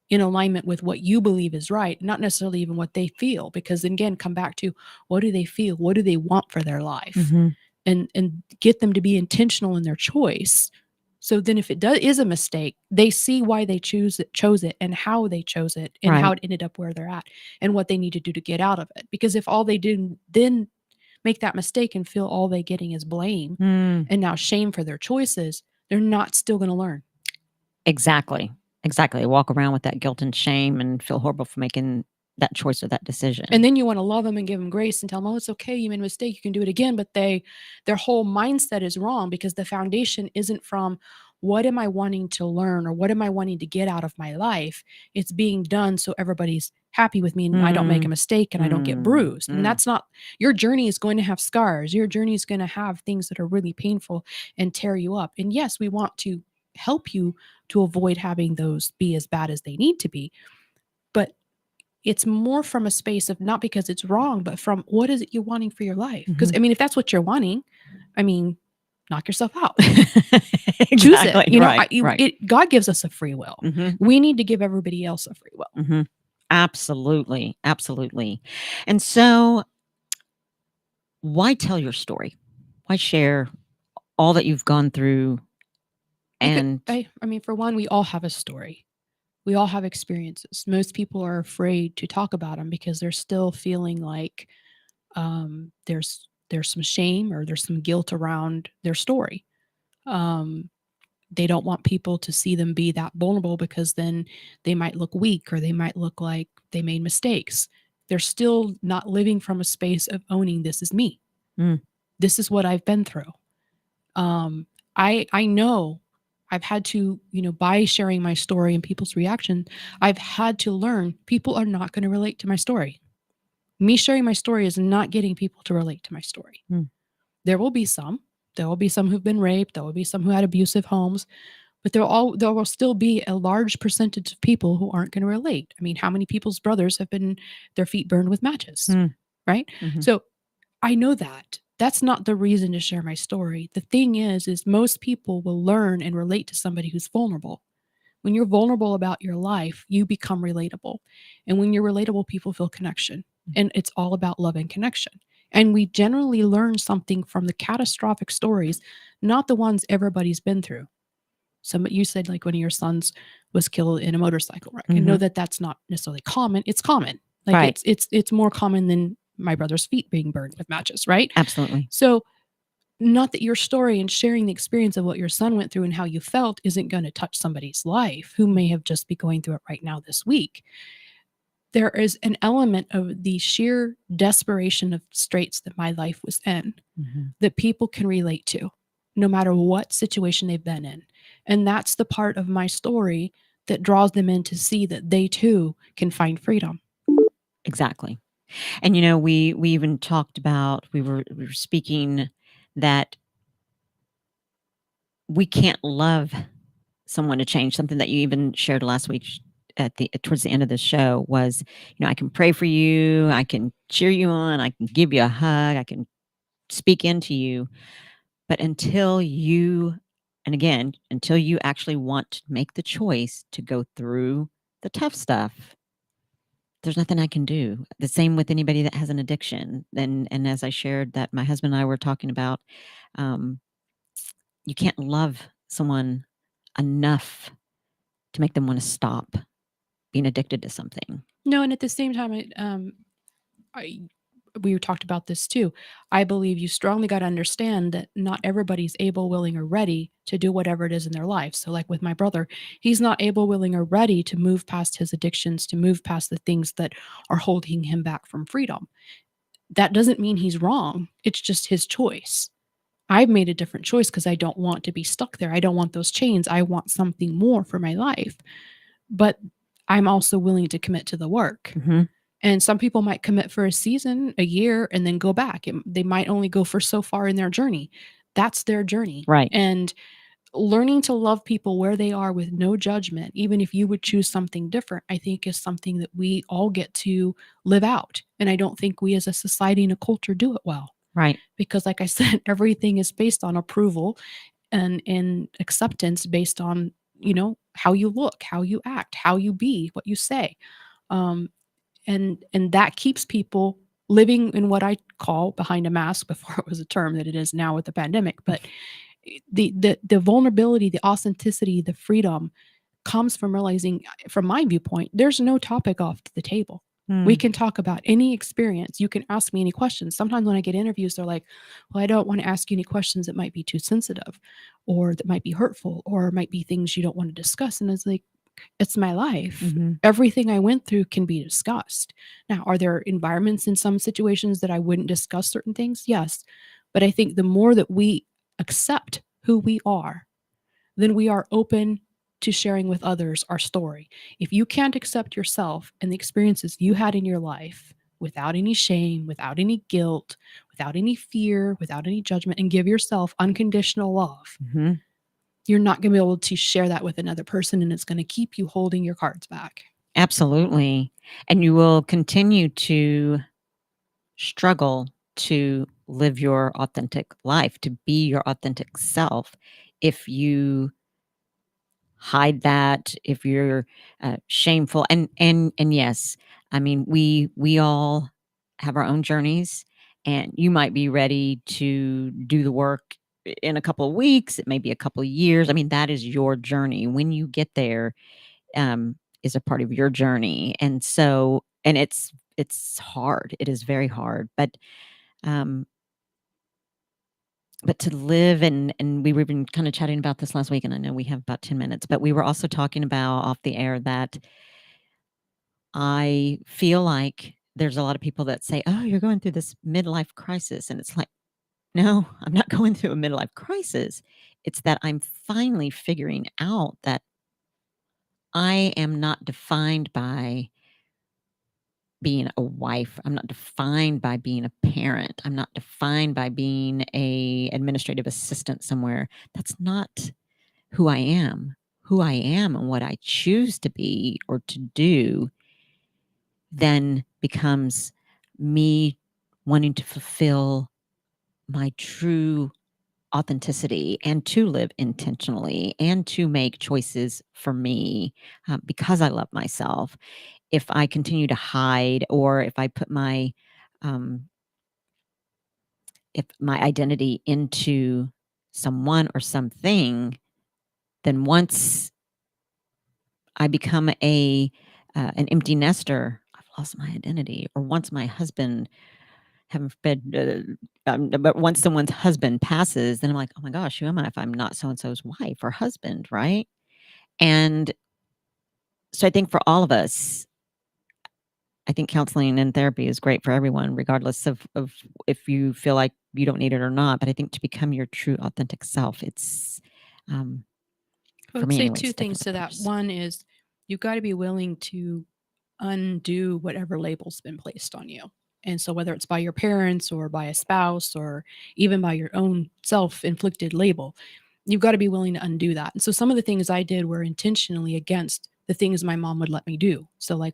in alignment with what you believe is right, not necessarily even what they feel. Because then again, come back to, what do they feel? What do they want for their life? And get them to be intentional in their choice. So then if it is a mistake, they see why they chose it and how they chose it and how it ended up where they're at and what they need to do to get out of it. Because if all they did then make that mistake and feel all they're getting is blame and now shame for their choices, they're not still going to learn. Exactly. They walk around with that guilt and shame and feel horrible for making that choice or that decision. And then you want to love them and give them grace and tell them, oh, it's okay, you made a mistake, you can do it again. But their whole mindset is wrong, because the foundation isn't from what am I wanting to learn or what am I wanting to get out of my life. It's being done so everybody's happy with me and I don't make a mistake and I don't get bruised. And that's not, your journey is going to have scars. Your journey is going to have things that are really painful and tear you up. And yes, we want to help you to avoid having those be as bad as they need to be. But it's more from a space of not because it's wrong, but from what is it you're wanting for your life? Because I mean, if that's what you're wanting, knock yourself out. Choose it. God gives us a free will. We need to give everybody else a free will. Absolutely. And so why tell your story? Why share all that you've gone through? And for one, we all have a story. We all have experiences. Most people are afraid to talk about them because they're still feeling like there's some shame or there's some guilt around their story. Um, they don't want people to see them be that vulnerable because then they might look weak or they might look like they made mistakes. They're still not living from a space of owning this is me. Mm. This is what I've been through. I know I've had to, by sharing my story and people's reaction, I've had to learn people are not going to relate to my story. Me sharing my story is not getting people to relate to my story. Mm. There will be some. There will be some who've been raped. There will be some who had abusive homes. But there will still be a large percentage of people who aren't going to relate. I mean, how many people's brothers have been their feet burned with matches, right? Mm-hmm. So I know that. That's not the reason to share my story. The thing is most people will learn and relate to somebody who's vulnerable. When you're vulnerable about your life, you become relatable. And when you're relatable, people feel connection. And it's all about love and connection. And we generally learn something from the catastrophic stories, not the ones everybody's been through. You said like one of your sons was killed in a motorcycle wreck. I know that that's not necessarily common. It's common. Like Right. it's more common than my brother's feet being burned with matches, right? Absolutely. So not that your story and sharing the experience of what your son went through and how you felt isn't going to touch somebody's life who may have just be going through it right now this week. There is an element of the sheer desperation of straits that my life was in that people can relate to, no matter what situation they've been in. And that's the part of my story that draws them in to see that they too can find freedom. Exactly. And we even talked about, we were speaking that we can't love someone to change. Something that you even shared last week towards the end of the show was, I can pray for you, I can cheer you on, I can give you a hug, I can speak into you, but until you actually want to make the choice to go through the tough stuff, there's nothing I can do. The same with anybody that has an addiction. And as I shared that my husband and I were talking about, you can't love someone enough to make them want to stop being addicted to something. No, and at the same time, we talked about this too. I believe you strongly got to understand that not everybody's able, willing, or ready to do whatever it is in their life. So like with my brother, he's not able, willing, or ready to move past his addictions, to move past the things that are holding him back from freedom. That doesn't mean he's wrong. It's just his choice. I've made a different choice because I don't want to be stuck there. I don't want those chains. I want something more for my life. But I'm also willing to commit to the work. And some people might commit for a season, a year, and then go back. They might only go for so far in their journey. That's their journey. Right. And learning to love people where they are with no judgment, even if you would choose something different, I think is something that we all get to live out. And I don't think we as a society and a culture do it well. Right. Because like I said, everything is based on approval and acceptance based on, how you look, how you act, how you be, what you say. And that keeps people living in what I call behind a mask, before it was a term that it is now with the pandemic. But the vulnerability, the authenticity, the freedom comes from realizing, from my viewpoint, there's no topic off the table. We can talk about any experience. You can ask me any questions. Sometimes when I get interviews, they're like, well, I don't want to ask you any questions that might be too sensitive or that might be hurtful or might be things you don't want to discuss. And it's like, it's my life. Everything I went through can be discussed. Now, are there environments in some situations that I wouldn't discuss certain things? Yes. But I think the more that we accept who we are, then we are open to sharing with others our story. If you can't accept yourself and the experiences you had in your life without any shame, without any guilt, without any fear, without any judgment, and give yourself unconditional love, you're not going to be able to share that with another person, and it's going to keep you holding your cards back. Absolutely. And you will continue to struggle to live your authentic life, to be your authentic self, if you hide that, if you're shameful. And yes, I mean, we all have our own journeys, and you might be ready to do the work in a couple of weeks. It may be a couple of years. I mean, that is your journey. When you get there, is a part of your journey. And so, and it's hard. It is very hard, but to live, and we were been kind of chatting about this last week, and I know we have about 10 minutes, but we were also talking about off the air that I feel like there's a lot of people that say, oh, you're going through this midlife crisis. And it's like, no, I'm not going through a midlife crisis. It's that I'm finally figuring out that I am not defined by being a wife. I'm not defined by being a parent. I'm not defined by being a administrative assistant somewhere. That's not who I am. Who I am and what I choose to be or to do then becomes me wanting to fulfill my true authenticity and to live intentionally and to make choices for me because I love myself. If I continue to hide, or if I put my identity into someone or something, then once I become an empty nester, I've lost my identity. Or once my husband, heaven forbid, but once someone's husband passes, then I'm like, oh my gosh, who am I if I'm not so and so's wife or husband, right? And so I think for all of us, I think counseling and therapy is great for everyone, regardless of if you feel like you don't need it or not. But I think to become your true, authentic self, it's I for would me say anyway, two it's things to different that. for One is you've got to be willing to undo whatever label's been placed on you. And so whether it's by your parents or by a spouse or even by your own self-inflicted label, you've got to be willing to undo that. And so some of the things I did were intentionally against the things my mom would let me do. So like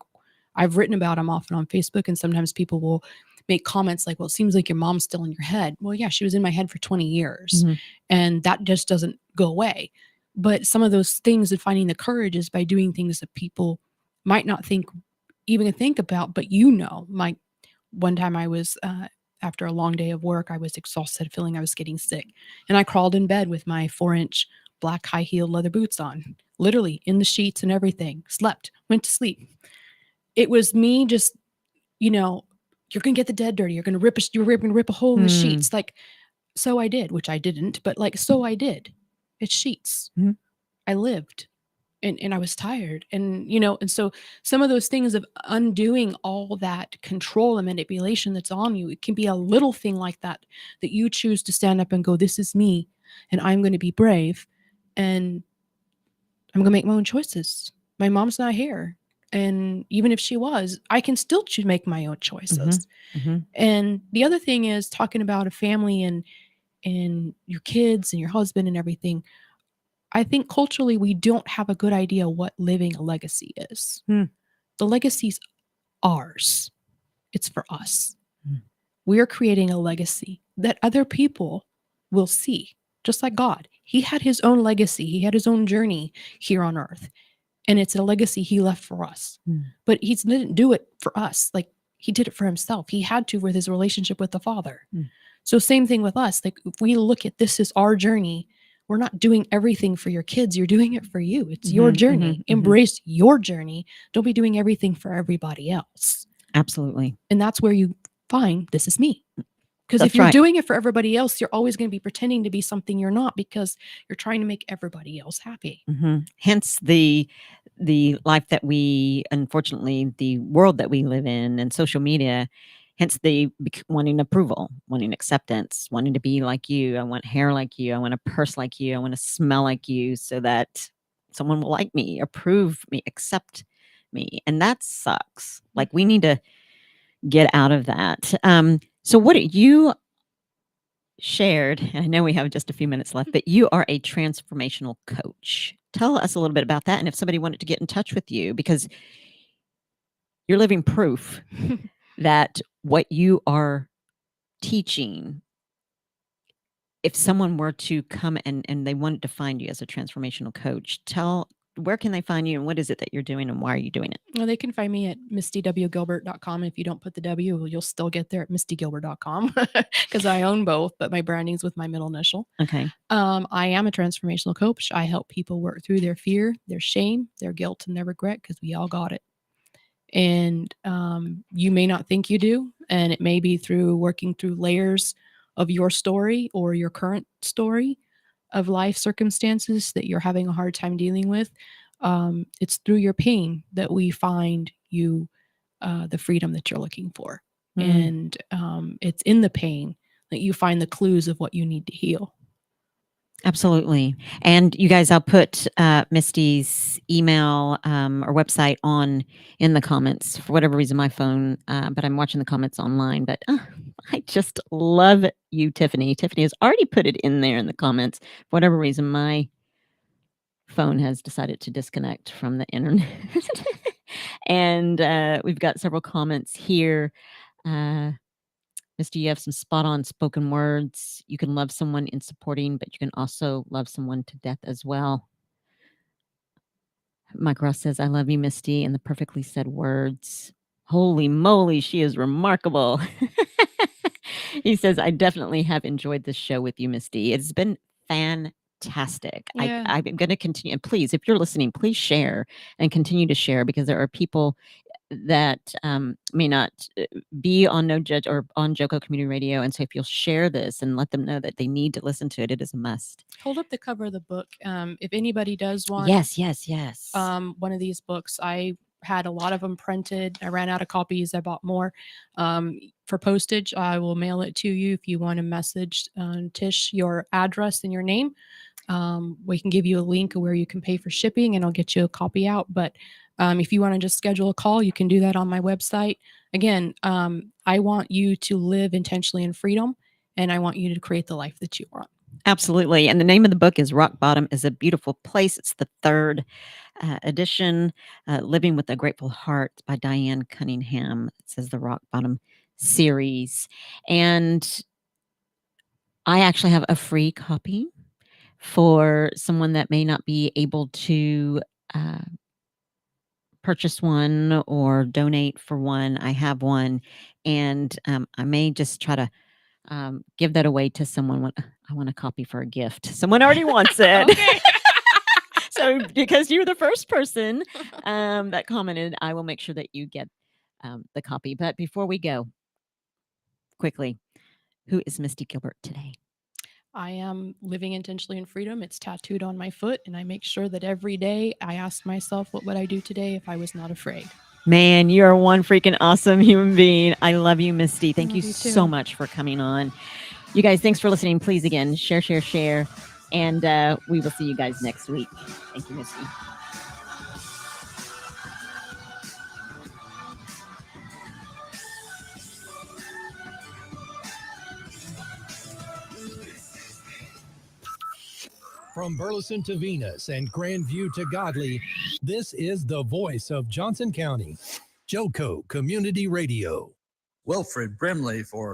I've written about them often on Facebook, and sometimes people will make comments like, well, it seems like your mom's still in your head. Well, yeah, she was in my head for 20 years Mhm. and that just doesn't go away. But some of those things and finding the courage is by doing things that people might not even think about, but like one time I was, after a long day of work, I was exhausted, feeling I was getting sick. And I crawled in bed with my 4-inch black high heel leather boots on, literally in the sheets and everything, slept, went to sleep. It was me just, you're going to get the dead dirty. You're going to rip a hole in the sheets. Like, so I did, which I didn't, but like, so I did. It's sheets. Mhm. I lived. And I was tired. And so some of those things of undoing all that control and manipulation that's on you, it can be a little thing like that you choose to stand up and go, this is me, and I'm going to be brave, and I'm going to make my own choices. My mom's not here. And even if she was, I can still make my own choices. Mhm. And the other thing is talking about a family and your kids and your husband and everything. I think culturally we don't have a good idea what living a legacy is. Hmm. The legacy's ours. It's for us. Hmm. We're creating a legacy that other people will see, just like God. He had his own legacy. He had his own journey here on earth. And it's a legacy he left for us. Hmm. But he didn't do it for us. Like he did it for himself. He had to with his relationship with the Father. Hmm. So same thing with us. Like if we look at this as our journey, we're not doing everything for your kids. You're doing it for you. It's your journey. Embrace your journey. Don't be doing everything for everybody else. Absolutely. And that's where you find this is me. Because if That's you're right. doing it for everybody else, you're always going to be pretending to be something you're not because you're trying to make everybody else happy. Hence the life that we, unfortunately, the world that we live in and social media, hence the wanting approval, wanting acceptance, wanting to be like you. I want hair like you. I want a purse like you. I want to smell like you so that someone will like me, approve me, accept me. And that sucks. Like we need to get out of that. So what you shared, and I know we have just a few minutes left, but you are a transformational coach. Tell us a little bit about that. And if somebody wanted to get in touch with you, because you're living proof that what you are teaching, if someone were to come and they wanted to find you as a transformational coach, where can they find you, and what is it that you're doing, and why are you doing it? Well, they can find me at mistywgilbert.com. If you don't put the W, you'll still get there at mistygilbert.com because I own both, but my branding's with my middle initial. Okay. I am a transformational coach. I help people work through their fear, their shame, their guilt, and their regret, because we all got it. And you may not think you do, and it may be through working through layers of your story or your current story of life circumstances that you're having a hard time dealing with. It's through your pain that we find you the freedom that you're looking for. And it's in the pain that you find the clues of what you need to heal. Absolutely. And you guys, I'll put Misty's email or website in the comments. For whatever reason, my phone, but I'm watching the comments online. But I just love you, Tiffany. Tiffany has already put it in there in the comments. For whatever reason, my phone has decided to disconnect from the internet. And we've got several comments here. Misty, you have some spot on spoken words. You can love someone in supporting, but you can also love someone to death as well. Mike Ross says, I love you, Misty, and the perfectly said words. Holy moly, she is remarkable. He says, I definitely have enjoyed this show with you, Misty. It's been fantastic. Yeah. I'm going to continue. And please, if you're listening, please share and continue to share, because there are people that may not be on No Judge or on JoCo Community Radio. And so if you'll share this and let them know that they need to listen to it, it is a must. Hold up the cover of the book. If anybody does want Yes. one of these books, I had a lot of them printed. I ran out of copies. I bought more. For postage, I will mail it to you. If you want to message Tish your address and your name, we can give you a link where you can pay for shipping, and I'll get you a copy out. But if you want to just schedule a call, you can do that on my website. Again, I want you to live intentionally in freedom, and I want you to create the life that you want. Absolutely. And the name of the book is Rock Bottom is a Beautiful Place. It's the third edition, Living with a Grateful Heart by Diane Cunningham. It says the Rock Bottom series. And I actually have a free copy for someone that may not be able to purchase one or donate for one. I have one, and I may just try to give that away to someone. I want a copy for a gift. Someone already wants it. Okay. So because you're the first person that commented, I will make sure that you get the copy. But before we go, quickly, who is Misty Gilbert today? I am living intentionally in freedom. It's tattooed on my foot, and I make sure that every day I ask myself, what would I do today if I was not afraid? Man, you're one freaking awesome human being. I love you, Misty. Thank you Love you too. so much for coming on. You guys, thanks for listening. Please, again, share. And we will see you guys next week. Thank you, Misty. From Burleson to Venus and Grandview to Godley, this is the voice of Johnson County, JoCo Community Radio. Wilfred Brimley for